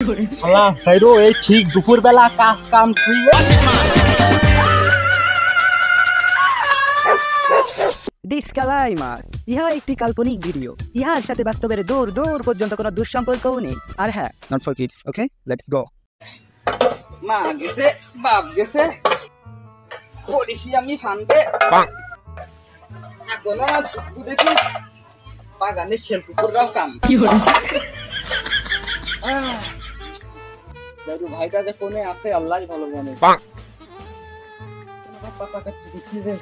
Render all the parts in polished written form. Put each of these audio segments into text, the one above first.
শালা সাইরো এই ঠিক দুপুর বেলা কাজ কাম ছুঁয়ে ডিসক্লেইমার, ইহা একটি কাল্পনিক ভিডিও। ইহার সাথে বাস্তবের দূর দূর পর্যন্ত কোনো দুঃসম্পর্কও নেই। আর হ্যাঁ, not for kids. Okay, let's go. মা গেছে, বাপ গেছে, পড়েছি আমি ফান্দে। এখন আমার দুধ দেখি বাগানে শেল কুকুররাও কাম। দাদু ভাইটা যে কোনে আছে আল্লাহই ভালো জানে। পাতা কাটতে কি রে?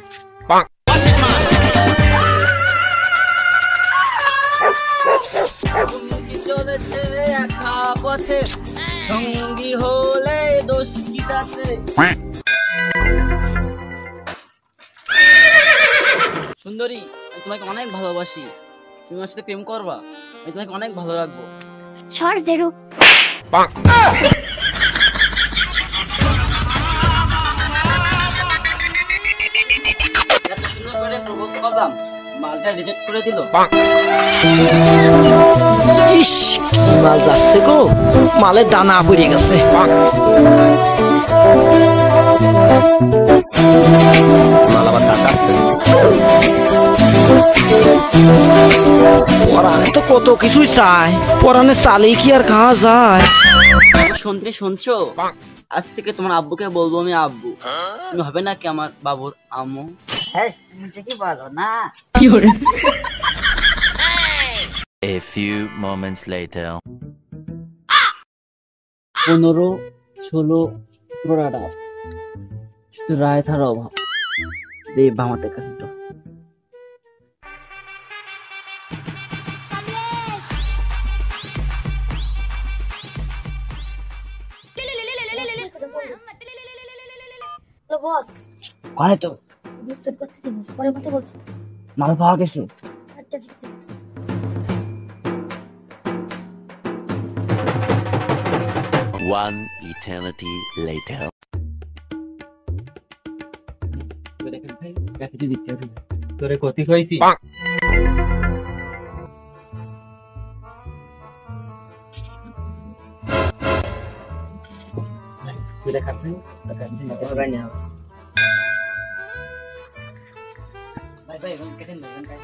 চলেছে একা পথে, সঙ্গী হলে দোষ কি তাতে? সুন্দরী, আমি তোমাকে অনেক ভালোবাসি। তুমি আমার সাথে প্রেম করবা? আমি তোমাকে অনেক ভালো রাখবো। সর জেরু। এত সুন্দর করে প্রপোজ করলাম, মালটা রিজেক্ট করে দিল। ইস, কি মাল যাচ্ছে গো, মালের দানা পড়ে গেছে। মাল আবার দাঁত আছে। পরানে তো কত কিছুই চায়, পরানে চালেই কি আর খাওয়া যায়? শুনতে শুনছো? আজ থেকে তোমার আব্বুকে বলবো আমি আব্বু। তুমি হবে না কি আমার বাবুর আম্মু? হ্যাঁ, তুমি কি বলো না? A few moments later. 15, 16, 17টা শুধু রায় থার অভাব। দে বামাতে কাছে তো বস করে তো বিপদ করতে দিস, পরে কথা বলছি। মাল পাওয়া গেছে। আচ্ছা ঠিক আছে। One eternity later. তোরে ক্ষতি হয়েছি। ভাই ভাই কেটেন না, K ten.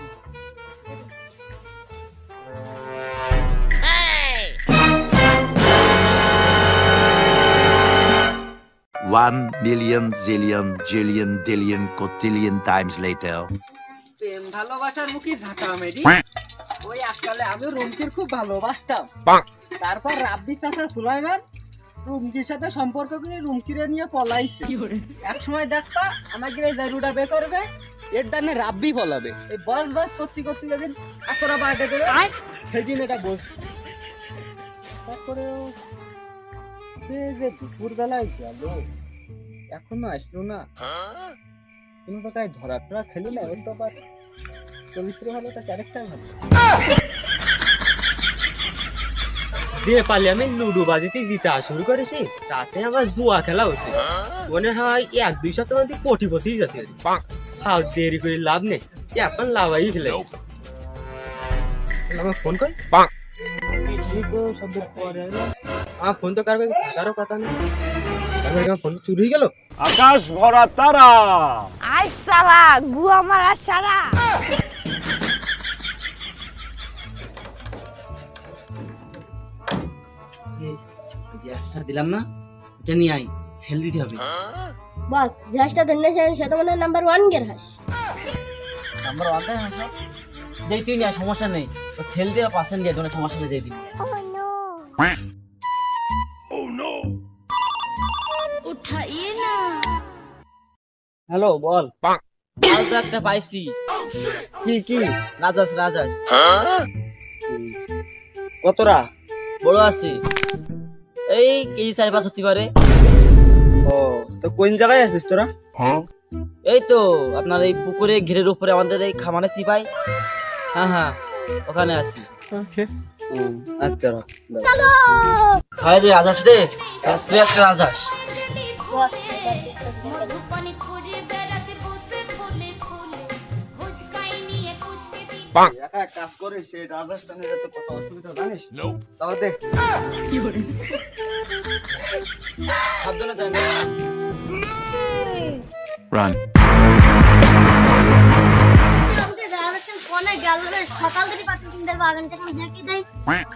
1,000,000 zillion jillion dillion cotillion times later. প্রেম ভালোবাসার মুখী ঝাঁটা মেরি। ওই আজকালে আমি রুমকির খুব ভালোবাসতাম। তারপর রাব্বি চাচা সুলাইমান রুমকির সাথে সম্পর্ক করে রুমকিরে নিয়ে পলাইছে। এক সময় দেখতা আমাকে এই জারুটা বে করবে, এর দানে রাব্বি পলাবে। এই বস বস করতে করতে যেদিন এতটা বাড়তে দেবে, সেদিন এটা বস। তারপরে যে দুপুর বেলায় গেল, এখনো আসলো না। কোনো জায়গায় ধরা টরা খেলি না। ওই তো আবার চরিত্র ভালো, তার ক্যারেক্টার ভালো। যে পালি আমি লুডো বাজিতে জিতা শুরু করেছি, তাতে আমার জুয়া খেলা হচ্ছে। মনে হয় 1-2 সপ্তাহ মধ্যে কোটিপতি যেতে পারি। হাও দেরি করে লাভ নেই, এখন লাভাই ফেলে। আমার ফোন কই? আমার ফোন তো কার কাছে থাকারও কথা নেই। ফোন চুরি হয়ে গেল। আকাশ ভরা তারা, আই সালা গুয়া মারা সারা। গ্যাসটা দিলাম না, এটা নিয়ে আই, সেল দিতে হবে। বস গ্যাসটা ধরে সেটা মানে নাম্বার 1 গ্যাস। নাম্বার 1 তাই হাসা দেই, তুই নিয়ে সমস্যা নেই। সেল দিয়ে পার্সেন্ট দিয়ে দোনে সমস্যা নেই, দিয়ে দিন। oh no, উঠাইয়ে না। হ্যালো বল। কাল তো একটা পাইছি। কি কি? রাজাস রাজাস। কতরা? বড় আছে, এই কেজি 4-5 হতে পারে। ও, তো কোন জায়গায় আছিস তোরা? এই তো আপনার এই পুকুরে ঘিরের উপরে আমাদের এই খামারে চিপাই। হ্যাঁ হ্যাঁ, ওখানে আছি। আচ্ছা হয় রে রাজাস রে, তুই একটা রাজাস। একা এক কাজ করে সে রাজস্থানে যেতে কত অসুবিধা জানিস? তাও দে সাবধানে যাই না। Run. আমাকে রাজস্থান কোনে গেল রে? সকাল থেকে পাতি কিনতে বাগানটা কেন দেখি দেই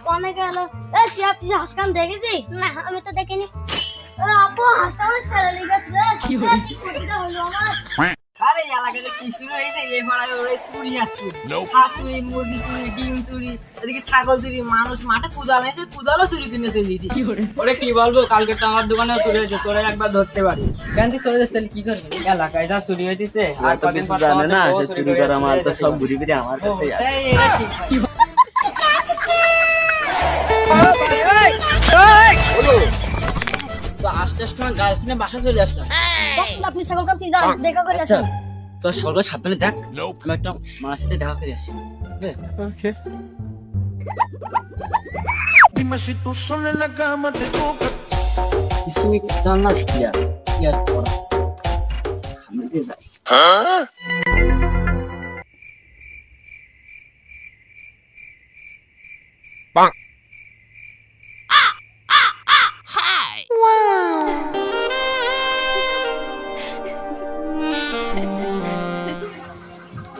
কোনে গেল? এ শিয়া তুই হাসকান দেখেছি? না আমি তো দেখিনি। আপু হাসকান ছেড়ে লিগেছে রে। কি করতে হলো আমার? আরে এলাকাতে কি শুরু হয়েছে? এই পাড়ায় ওরা চুরি আসছে, হাঁস চুরি, মুরগি চুরি, ডিম চুরি, এদিকে ছাগল চুরি, মানুষ মাঠে কুদাল এসে কুদালও চুরি কিনে চলে দিয়েছে। ওরে কি বলবো, কালকে তো আমার দোকানেও চুরি হয়েছে, তোরা একবার ধরতে পারি। কেন তুই চলে যাচ্ছে কি করবি? এলাকায় যা চুরি হয়েছে আর তো কিছু জানে না, যে চুরি করা মাল তো সব ঘুরি ফিরে আমার কাছে আসে। এটা ঠিক তো আস্তে আস্তে আমার গার্লফ্রেন্ডে বাসা চলে আসলাম। বস আপনি ছাগল কাম তুই যা দেখা করে আসি। তো সকলকে সাবধানে দেখ, আমি একটা মার সাথে দেখা করে আসি। জান্নাত দিয়া ইয়ার পড়া আমি যাই।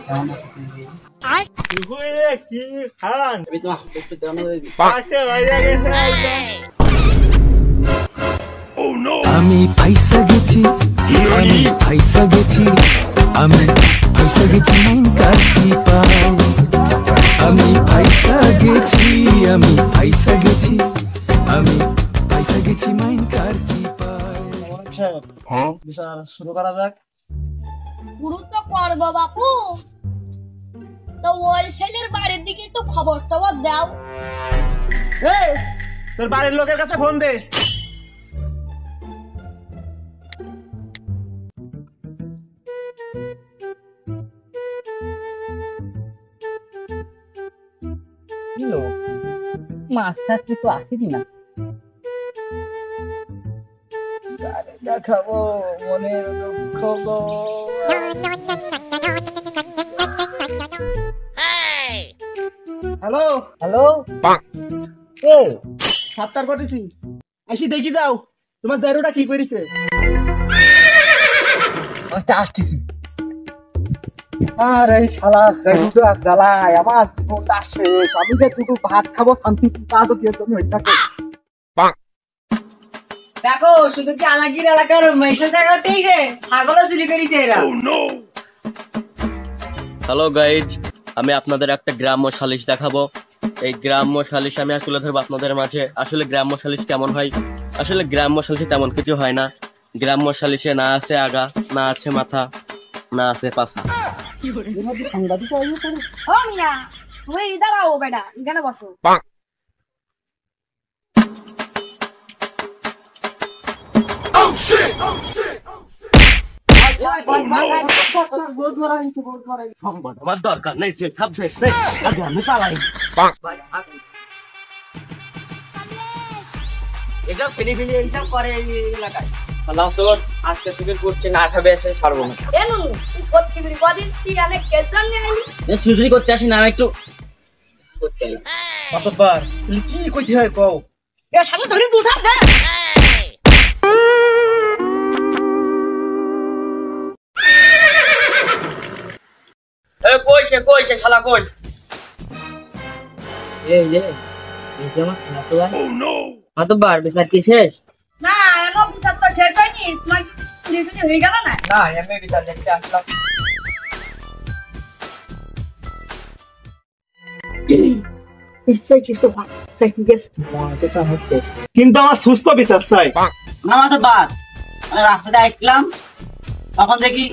কেমন আছো তুমি? কি খান আমি তো একটু দাম দেবি। পাশে বাইরে গেছে একদম। আমি ফাইসা গেছি, আমি ফাইসা গেছি, আমি ফাইসা গেছি মাইন কাটি পাই। আমি ফাইসা গেছি, আমি ফাইসা গেছি, আমি ফাইসা গেছি মাইন কাটি পাই। হ্যাঁ বিচার শুরু করা যাক। পুরো তো করবো বাপু। তো ওই ছেলের বাড়ির দিকে একটু খবর টবর দাও। এই তোর বাড়ির লোকের কাছে ফোন দে। মাথা কিছু আসেনি না, দেখাবো মনের দুঃখ গো। হ্যালো হ্যালো এ সাতটার করেছি, আসি দেখি যাও তোমার জায়গাটা কি করেছে। আচ্ছা আসতেছি। আরে শালা জায়গা জ্বালায় আমার জীবনটা শেষ। আমি যে দুটো ভাত খাবো শান্তি, তা তো কেউ তুমি হয়ে থাকো। দেখো শুধু কি আমাদের এলাকার মেশিন জায়গাতেই যে ছাগলও চুরি করেছে এরা। হ্যালো গাইজ, আমি আপনাদের একটা গ্রাম্য সালিশ দেখাবো। এই গ্রাম্য সালিশ আমি আর তুলে ধরবো আপনাদের মাঝে। আসলে গ্রাম্য সালিশ কেমন হয়? আসলে গ্রাম্য সালিশে তেমন কিছু হয় না। গ্রাম্য সালিশে না আছে আগা, না আছে মাথা, না আছে পাছা। সাংবাদিক ও মিয়া তুমি দাঁড়াও বেটা, এখানে বসো। আমার দরকার নেই, সে খাপ ধরছে আগে আমি পালাই। এসব ফিনি ফিনি এইসব করে এই এলাকায়। আল্লাহ চল আজকে থেকে করছে না, খাবে এসে ছাড়বো না। এ নুনু তুই সত্যি করে কদিন কি অনেক কেতন নিয়ে গেলি? চুরি করতে আসি না, আমি একটু করতে এলাম। কতবার কি কইতে হয় কও। এ সামনে ধরে দুটা দে। এ কই সে শালা কই? এই যে এই যে আমার মাতবার। ও নো মাতবার বিচার কি শেষ? না এখন বিচার তো শেষ হয়নি, তোমার ডিউটি হয়ে গেল না? না আমি বিচার দেখতে আসলাম। নিশ্চয় কিছু ভালো চাকরি গেছে। মনটা হচ্ছে কিন্তু আমার সুস্থ বিচার চাই। না মাতবার, আমি রাস্তাতে আসলাম, তখন দেখি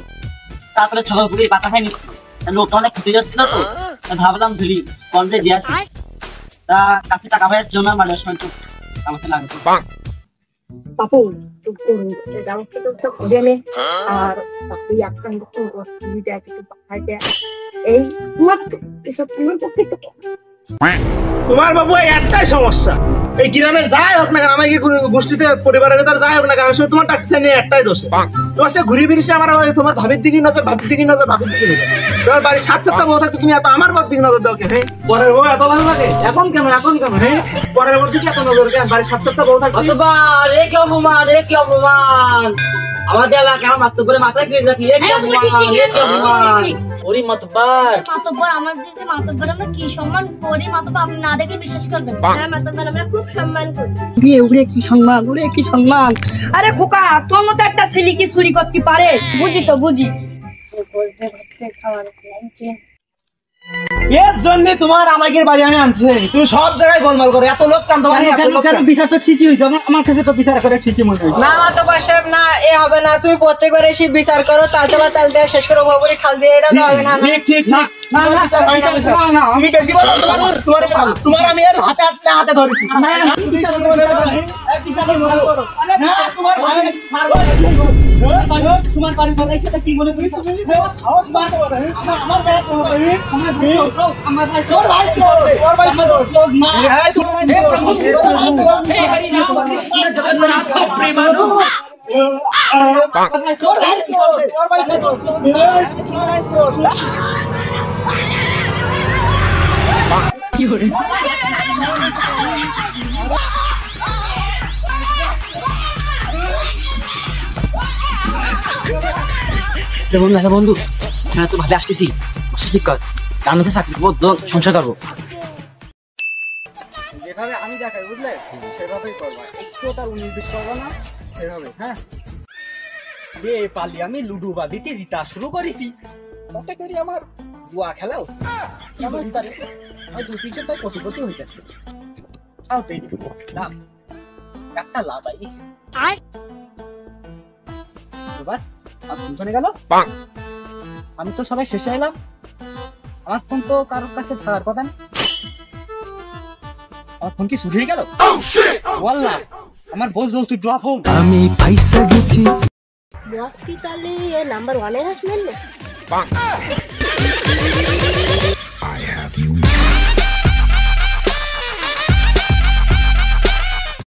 তারপরে ছাগল পুরি পাতা খাইনি, লোকটা অনেক খেতে যাচ্ছিল তো, ভাবলাম ধরি কলেজে দিয়ে আসি। তা কাছে টাকা পয়সার জন্য আমার সময় তো আমাকে লাগবে। বাপু ব্যবস্থা তো করে নে, আর তারপরে একটা অসুবিধা একটু পাঠাইতে এই তোমার তো এসব তোমার পক্ষে তো তোমার বাবু এই একটাই সমস্যা, এই গ্রামে যাই হোক না কেন, আমার কি গোষ্ঠীতে পরিবারের ভেতর যাই হোক না কেন, শুধু তোমার টাকছে নিয়ে একটাই দোষে। তোমার সে ঘুরি ফিরিসে আমার তোমার ভাবির দিকে নজর, ভাবির দিকে নজর, ভাবির দিকে নজর। তোমার বাড়ির 7-7টা বউ থাকতে তুমি এত আমার বউর দিকে নজর দাও কেন? পরের বউ এত ভালো লাগে এখন কেন? এখন কেন? হ্যাঁ, পরের বউর দিকে এত নজর কেন? বাড়ির 7-7টা বউ থাকতে অতবার এ কি অপমান, এ কি অপমান! আমাদের এলাকা আমার মাত্র করে মাথায় কেটে রাখি, এ কি অপমান, এ কি অপমান! ওরে মাতব্বর, মাতব্বর আমার দিদি মাতব্বর আমরা কি সম্মান করি, মাতব্বর আপনি না দেখে বিশ্বাস করবেন। হ্যাঁ মাতব্বর আমরা খুব সম্মান করি। বিয়ে উড়ে কি সম্মান, উড়ে কি সম্মান! আরে খোকা, তোর মতো একটা ছেলে কি চুরি করতে পারে? বুঝি তো বুঝি। এর জন্য তোমার আমাকে বাড়ি আমি আনছি, তুমি সব জায়গায় গোলমাল করো, এত লোক কান তোমার বিচার তো ঠিকই হয়েছে, আমার কাছে তো বিচার করে ঠিকই মনে হয়েছে। না মাতব্বর সাহেব না, এ হবে না। তুমি প্রত্যেকবার এসে বিচার করো, তালতলা তাল দিয়ে শেষ করো, বাবুরি খাল দিয়ে, এটা তো হবে না। ঠিক ঠিক ঠিক, আমি বেশি বলো, তোমার আমি এর হাতে হাতে হাতে ধরেছি। তোমার বাড়ি বানাইছে কি মনে করি বন্ধু বন্ধু, হ্যাঁ তো ভাবে আসতেছি, ঠিক কর, রান্নাতে চাকরি করবো, সংসার করবো। যেভাবে আমি দেখাই বুঝলে, সেভাবেই করবা, একটু তার 19-20 করবা না, সেভাবে। হ্যাঁ দে পালি আমি লুডু বাদিতে জিতা শুরু করেছি, তাতে করি আমার জুয়া খেলাও আমার পারে, আমি 2-3 সপ্তাহে কোটিপতি হয়ে যাচ্ছে। তাও দেই লাভ, একটা লাভ আই এবার আপনি গেল, আমি তো সবাই শেষে এলাম, আমার ফোন তো কারোর কাছে থাকার কথা না, আমার ফোন কি চুরি হয়ে গেল? ওয়াল্লাহ আমার বস দোস্ত দোয়া ফোন। আমি পয়সা গেছি বস কি তাহলে নাম্বার 1 এর আসবেন না? I have you.